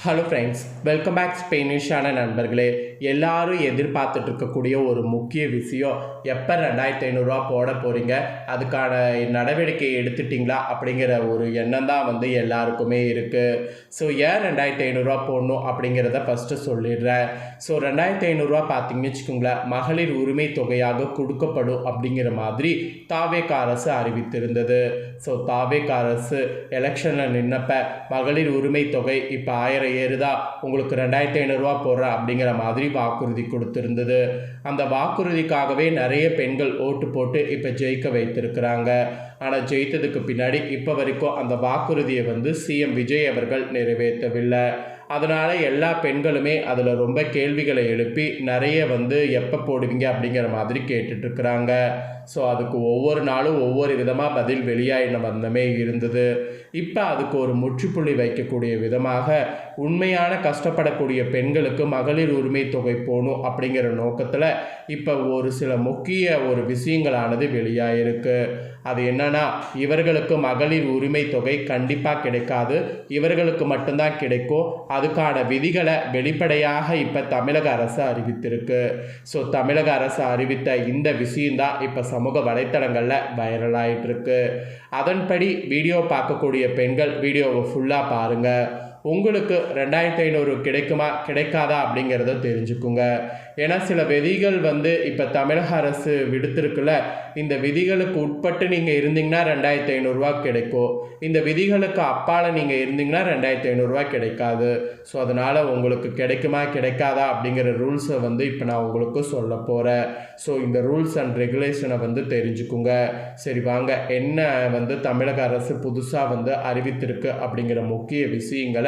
Hello friends, welcome back ஸ்பெயினிஷான நண்பர்களே. எல்லாரும் எதிர்பார்த்துட்டு இருக்கக்கூடிய ஒரு முக்கிய விஷயம், எப்போ 2500 போட போகிறீங்க, அதுக்கான நடவடிக்கை எடுத்துட்டிங்களா அப்படிங்கிற ஒரு எண்ணம் தான் எல்லாருக்குமே இருக்குது. ஸோ ஏன் 2500 போடணும் அப்படிங்கிறத ஃபஸ்ட்டு சொல்லிடுறேன். ஸோ 2500 பார்த்தீங்கன்னு வச்சுக்கோங்களேன், மகளிர் உரிமை தொகையாக கொடுக்கப்படும் அப்படிங்கிற மாதிரி தாவேக அரசு அறிவித்திருந்தது. ஸோ தாவேக அரசு எலெக்ஷனில் நின்னப்ப மகளிர் உரிமை தொகை இப்போ 1000 ஏறுதா, உங்களுக்கு 2500 போடுறேன் அப்படிங்கிற மாதிரி வாக்குறுதி கொடுத்திருந்தது. அந்த வாக்குறுதிக்காகவே நிறைய பெண்கள் ஓட்டு போட்டு இப்போ ஜெயிக்க வைத்திருக்கிறாங்க. ஆனால் ஜெயித்ததுக்கு பின்னாடி இப்போ வரைக்கும் அந்த வாக்குறுதியை சிஎம் விஜய் அவர்கள் நிறைவேற்றவில்லை. அதனால் எல்லா பெண்களுமே அதில் ரொம்ப கேள்விகளை எழுப்பி நிறைய எப்போ போடுவீங்க அப்படிங்கிற மாதிரி கேட்டுட்ருக்குறாங்க. ஸோ அதுக்கு ஒவ்வொரு நாளும் ஒவ்வொரு விதமாக பதில் வெளியாயின வந்தமே இருந்தது. இப்போ அதுக்கு ஒரு முற்றுப்புள்ளி வைக்கக்கூடிய விதமாக உண்மையான கஷ்டப்படக்கூடிய பெண்களுக்கு மகளிர் உரிமை தொகை போகணும் அப்படிங்கிற நோக்கத்தில் இப்போ ஒரு சில முக்கிய ஒரு விஷயங்களானது வெளியாயிருக்கு. அது என்னன்னா, இவர்களுக்கு மகளிர் உரிமை தொகை கண்டிப்பாக கிடைக்காது, இவர்களுக்கு மட்டும்தான் கிடைக்கும். அதுக்கான விதிகளை வெளிப்படையாக இப்போ தமிழக அரசு அறிவித்திருக்கு. ஸோ தமிழக அரசு அறிவித்த இந்த விஷயம்தான் இப்போ சமூக வலைத்தளங்களில் வைரல் ஆகிட்டு இருக்கு. அதன்படி வீடியோ பார்க்கக்கூடிய பெண்கள் வீடியோவை ஃபுல்லாக பாருங்கள். உங்களுக்கு 2500 கிடைக்குமா கிடைக்காதா அப்படிங்கிறத தெரிஞ்சுக்குங்க. ஏன்னா சில விதிகள் இப்போ தமிழக அரசு விடுத்திருக்குல்ல, இந்த விதிகளுக்கு உட்பட்டு நீங்கள் இருந்தீங்கன்னா 2500 கிடைக்கும். இந்த விதிகளுக்கு அப்பால் நீங்கள் இருந்தீங்கன்னா 2500 கிடைக்காது. ஸோ அதனால் உங்களுக்கு கிடைக்குமா கிடைக்காதா அப்படிங்கிற ரூல்ஸை இப்போ நான் உங்களுக்கு சொல்ல போகிறேன். ஸோ இந்த ரூல்ஸ் அண்ட் ரெகுலேஷனை தெரிஞ்சுக்குங்க. சரி வாங்க, என்ன தமிழக அரசு புதுசாக அறிவித்திருக்கு அப்படிங்கிற முக்கிய விஷயங்களை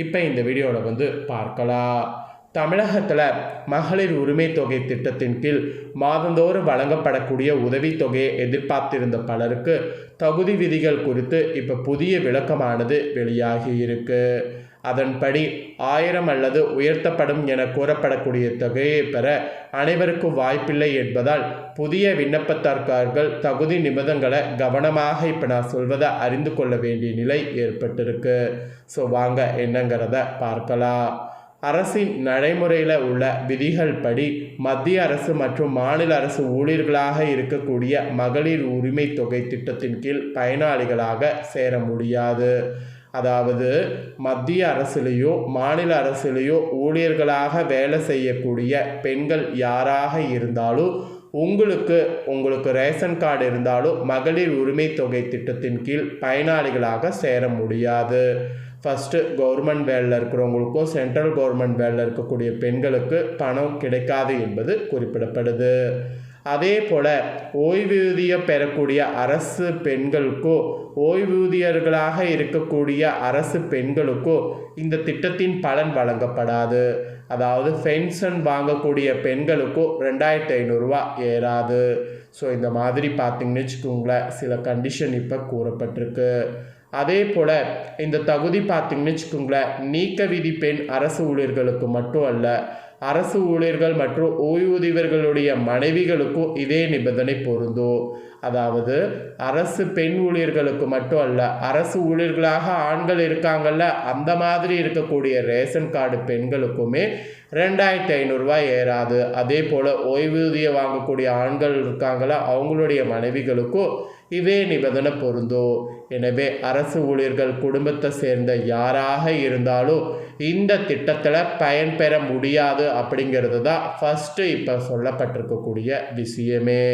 இப்போ இந்த வீடியோவில் பார்க்கலாம். தமிழகத்தில் மகளிர் உரிமை தொகை திட்டத்தின் கீழ் மாதந்தோறும் வழங்கப்படக்கூடிய உதவித்தொகையை எதிர்பார்த்திருந்த பலருக்கு தகுதி விதிகள் குறித்து இப்போ புதிய விளக்கமானது வெளியாகி இருக்கு. அதன்படி 1000 அல்லது உயர்த்தப்படும் என கூறப்படக்கூடிய தொகையை பெற அனைவருக்கும் வாய்ப்பில்லை என்பதால் புதிய விண்ணப்பதாரர்கள் தகுதி நிபந்தனைகளை கவனமாக இப்போ நான் சொல்வதை அறிந்து கொள்ள வேண்டிய நிலை ஏற்பட்டிருக்கு. ஸோ வாங்க என்னங்கிறத பார்க்கலாம். அரசின் நடைமுறையில் உள்ள விதிகள் படி மத்திய அரசு மற்றும் மாநில அரசு ஊழியர்களாக இருக்கக்கூடிய மகளிர் உரிமை தொகை திட்டத்தின் கீழ் பயனாளிகளாக சேர முடியாது. அதாவது மத்திய அரசுலேயோ மாநில அரசுலேயோ ஊழியர்களாக வேலை செய்யக்கூடிய பெண்கள் யாராக இருந்தாலும் உங்களுக்கு ரேஷன் கார்டு இருந்தாலும் மகளிர் உரிமை தொகை திட்டத்தின் கீழ் பயனாளிகளாக சேர முடியாது. ஃபஸ்ட்டு கவர்மெண்ட் வேலையில் இருக்கிறவங்களுக்கும் சென்ட்ரல் கவர்மெண்ட் வேலையில் இருக்கக்கூடிய பெண்களுக்கு பணம் கிடைக்காது என்பது குறிப்பிடப்படுது. அதே போல் ஓய்வூதியம் பெறக்கூடிய அரசு பெண்களுக்கோ ஓய்வூதியர்களாக இருக்கக்கூடிய அரசு பெண்களுக்கோ இந்த திட்டத்தின் பலன் வழங்கப்படாது. அதாவது பென்ஷன் வாங்கக்கூடிய பெண்களுக்கோ 2500 ஏறாது. ஸோ இந்த மாதிரி பார்த்திங்கன்னு வச்சுக்கோங்களேன், சில கண்டிஷன் இப்போ கூறப்பட்டிருக்கு. அதே போல் இந்த தகுதி பார்த்திங்கன்னு வச்சுக்கோங்களேன், நீக்க விதி பெண் அரசு ஊழியர்களுக்கு மட்டும் அல்ல, அரசு ஊழியர்கள் மற்றும் ஓய்வூதியர்களுடைய மனைவிகளுக்கும் இதே நிபந்தனை பொருந்தும். அதாவது அரசு பெண் ஊழியர்களுக்கு மட்டும் அல்ல, அரசு ஊழியர்களாக ஆண்கள் இருக்காங்கல்ல, அந்த மாதிரி இருக்கக்கூடிய ரேஷன் கார்டு பெண்களுக்குமே 2500 ஏறாது. அதே போல் ஓய்வூதியம் வாங்கக்கூடிய ஆண்கள் இருக்காங்களா, அவங்களுடைய மனைவிகளுக்கும் இதே நிபந்தனை பொருந்தும். எனவே அரசு ஊழியர்கள் குடும்பத்தை சேர்ந்த யாராக இருந்தாலும் இந்த திட்டத்தில் பயன்பெற முடியாது அப்படிங்கிறது தான் ஃபஸ்ட்டு இப்போ சொல்லப்பட்டிருக்கக்கூடிய விஷயமே.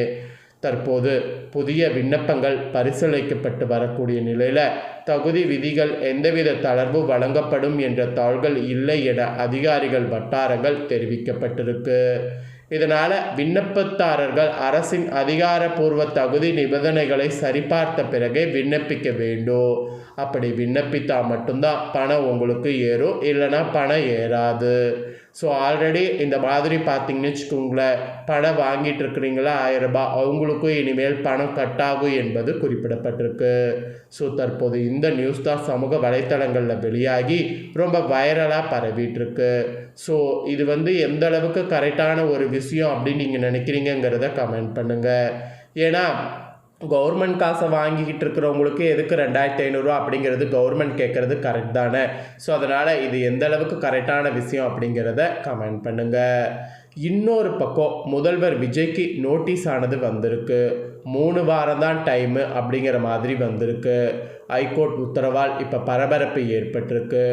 தற்போது புதிய விண்ணப்பங்கள் பரிசீலிக்கப்பட்டு வரக்கூடிய நிலையில் தகுதி விதிகள் எந்தவித தளர்வு வழங்கப்படும் என்ற தாள்கள் இல்லை என அதிகாரிகள் வட்டாரங்கள் தெரிவிக்கப்பட்டிருக்கு. இதனால் விண்ணப்பதாரர்கள் அரசின் அதிகாரப்பூர்வ தகுதி நிபந்தனைகளை சரிபார்த்த பிறகே விண்ணப்பிக்க வேண்டும். அப்படி விண்ணப்பித்தால் மட்டும்தான் பணம் உங்களுக்கு ஏறும், இல்லைன்னா பணம் ஏறாது. ஸோ ஆல்ரெடி இந்த மாதிரி பார்த்திங்கன்னு வச்சுக்கோங்களேன், பணம் வாங்கிட்டு இருக்கிறீங்களா 1000 ரூபாய், அவங்களுக்கும் இனிமேல் பணம் கட்டாகும் என்பது குறிப்பிடப்பட்டிருக்கு. ஸோ தற்போது இந்த நியூஸ் தான் சமூக வலைத்தளங்களில் வெளியாகி ரொம்ப வைரலாக பரவிட்டுருக்கு. ஸோ இது எந்த அளவுக்கு கரெக்டான ஒரு விஷயம் அப்படின்னு நீங்கள் நினைக்கிறீங்கிறத கமெண்ட் பண்ணுங்கள். ஏன்னா கவர்மெண்ட் காசை வாங்கிக்கிட்டு இருக்கிறவங்களுக்கு எதுக்கு 2500 அப்படிங்கிறது கவர்மெண்ட் கேட்குறது கரெக்ட் தானே. ஸோ அதனால் இது எந்த அளவுக்கு கரெக்டான விஷயம் அப்படிங்கிறத கமெண்ட் பண்ணுங்கள். இன்னொரு பக்கம் முதல்வர் விஜய்க்கு நோட்டீஸ் ஆனது வந்திருக்கு. 3 வாரம் தான் டைமு அப்படிங்கிற மாதிரி வந்திருக்கு. ஹைகோர்ட் உத்தரவால் இப்போ பரபரப்பு ஏற்பட்டிருக்கு.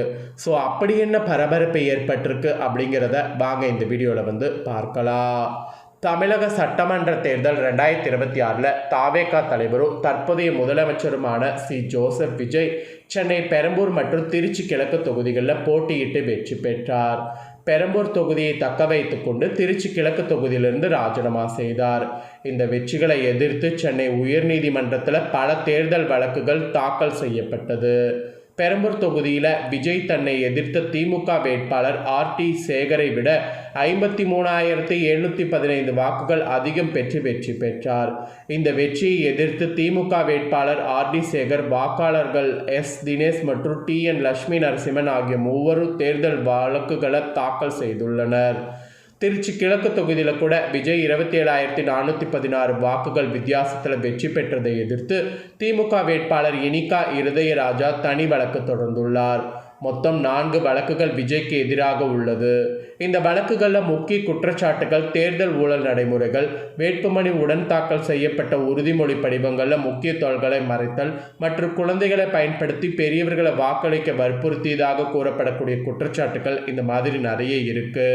ஸோ அப்படி என்ன பரபரப்பு ஏற்பட்டிருக்கு அப்படிங்கிறத வாங்க இந்த வீடியோவில் பார்க்கலாம். தமிழக சட்டமன்ற தேர்தல் 2026 தாவேகா தலைவரும் தற்போதைய முதலமைச்சருமான ஜோசப் விஜய் சென்னை பெரம்பூர் மற்றும் திருச்சி கிழக்கு தொகுதிகளில் போட்டியிட்டு வெற்றி பெற்றார். பெரம்பூர் தொகுதியை தக்க வைத்து கொண்டு திருச்சி கிழக்கு தொகுதியிலிருந்து ராஜினாமா செய்தார். இந்த வெற்றிகளை எதிர்த்து சென்னை உயர்நீதிமன்றத்தில் பல தேர்தல் வழக்குகள் தாக்கல் செய்யப்பட்டது. பெரம்பூர் தொகுதியில் விஜய் தன்னை எதிர்த்த திமுக வேட்பாளர் ஆர்டி சேகரை விட 53,715 வாக்குகள் அதிகம் பெற்று வெற்றி பெற்றார். இந்த வெற்றியை எதிர்த்து திமுக வேட்பாளர் ஆர்டி சேகர் வாக்காளர்கள் தினேஷ் மற்றும் TN லட்சுமி நரசிம்மன் ஆகிய மூவரும் தேர்தல் வழக்குகளை தாக்கல் செய்துள்ளனர். திருச்சி கிழக்கு தொகுதியில் கூட விஜய் 27,416 வாக்குகள் வித்தியாசத்தில் வெற்றி பெற்றதை எதிர்த்து திமுக வேட்பாளர் இனிகா இருதயராஜா தனி வழக்கு தொடர்ந்துள்ளார். மொத்தம் 4 வழக்குகள் விஜய்க்கு எதிராக உள்ளது. இந்த வழக்குகளில் முக்கிய குற்றச்சாட்டுகள் தேர்தல் ஊழல் நடைமுறைகள், வேட்புமனு உடன் தாக்கல் செய்யப்பட்ட உறுதிமொழி படிவங்களில் முக்கிய தொல்களை மறைத்தல் மற்றும் குழந்தைகளை பயன்படுத்தி பெரியவர்களை வாக்களிக்க வற்புறுத்தியதாக கூறப்படக்கூடிய குற்றச்சாட்டுகள் இந்த மாதிரி நிறைய இருக்கு.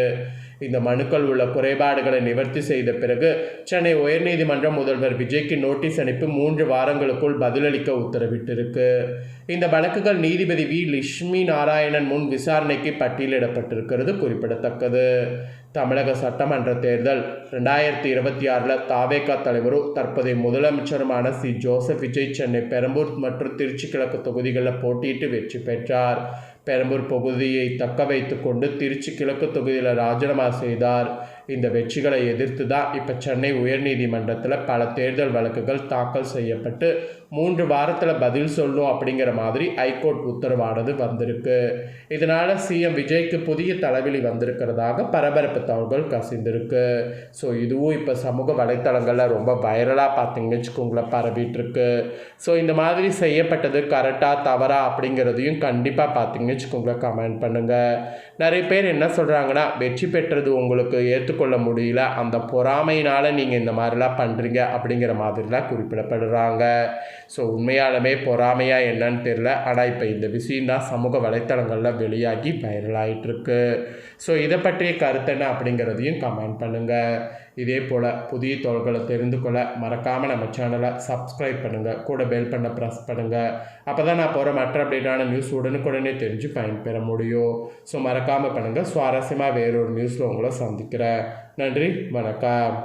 இந்த மனுக்கள் உள்ள குறைபாடுகளை நிவர்த்தி செய்த பிறகு சென்னை உயர்நீதிமன்றம் முதல்வர் விஜய்க்கு நோட்டீஸ் அனுப்பி 3 வாரங்களுக்குள் பதிலளிக்க உத்தரவிட்டிருக்கு. இந்த வழக்குகள் நீதிபதி லட்சுமி நாராயணன் முன் விசாரணைக்கு பட்டியலிடப்பட்டிருக்கிறது குறிப்பிடத்தக்கது. தமிழக சட்டமன்ற தேர்தல் 2026 தாவேகா தலைவரும் தற்போதைய முதலமைச்சருமான ஜோசப் விஜய் சென்னை பெரம்பூர் மற்றும் திருச்சி கிழக்கு தொகுதிகளில் போட்டியிட்டு வெற்றி பெற்றார். பெரம்பூர் பகுதியை தக்க வைத்து கொண்டு திருச்சி கிழக்கு தொகுதியில் ராஜினாமா செய்தார். இந்த வெற்றிகளை எதிர்த்து தான் இப்போ சென்னை உயர்நீதிமன்றத்தில் பல தேர்தல் வழக்குகள் தாக்கல் செய்யப்பட்டு 3 வாரத்தில் பதில் சொல்லும் அப்படிங்கிற மாதிரி ஹைகோர்ட் உத்தரவானது வந்திருக்கு. இதனால் சிஎம் விஜய்க்கு புதிய தலைவலி வந்திருக்கிறதாக பரபரப்பு தகவல்கள் கசிந்திருக்கு. ஸோ இதுவும் இப்போ சமூக வலைத்தளங்களில் ரொம்ப வைரலாக பார்த்தீங்கன்னு வச்சுக்கோங்களேன் பரவிட்டுருக்கு. ஸோ இந்த மாதிரி செய்யப்பட்டது கரெக்டாக தவறா அப்படிங்கிறதையும் கண்டிப்பாக பார்த்தீங்கன்னு வச்சுக்கோங்களேன் கமெண்ட் பண்ணுங்கள். நிறைய பேர் என்ன சொல்கிறாங்கன்னா, வெற்றி பெற்றது உங்களுக்கு ஏற்றுக்கொள்ள முடியல, அந்த பொறாமையினால் நீங்கள் இந்த மாதிரிலாம் பண்ணுறீங்க அப்படிங்கிற மாதிரிலாம் குறிப்பிடப்படுறாங்க. ஸோ உண்மையாலுமே பொறாமையாக என்னன்னு தெரில. ஆனால் இப்போ இந்த விஷயம்தான் சமூக வலைத்தளங்களில் வெளியாகி வைரலாகிட்டுருக்கு. ஸோ இதை பற்றிய கருத்து என்ன அப்படிங்கிறதையும் கமெண்ட் பண்ணுங்கள். இதே போல் புதிய தகவல்களை தெரிந்து கொள்ள மறக்காமல் நம்ம சேனலை சப்ஸ்கிரைப் பண்ணுங்கள், கூட பெல் பண்ண ப்ரெஸ் பண்ணுங்கள். அப்போ தான் நான் போகிற மற்ற அப்டேட்டான நியூஸ் உடனுக்குடனே தெரிஞ்சு பயன்பெற முடியும். ஸோ மறக்காமல் பண்ணுங்கள். சுவாரஸ்யமாக வேறொரு நியூஸில் உங்களை சந்திக்கிறேன். நன்றி, வணக்கம்.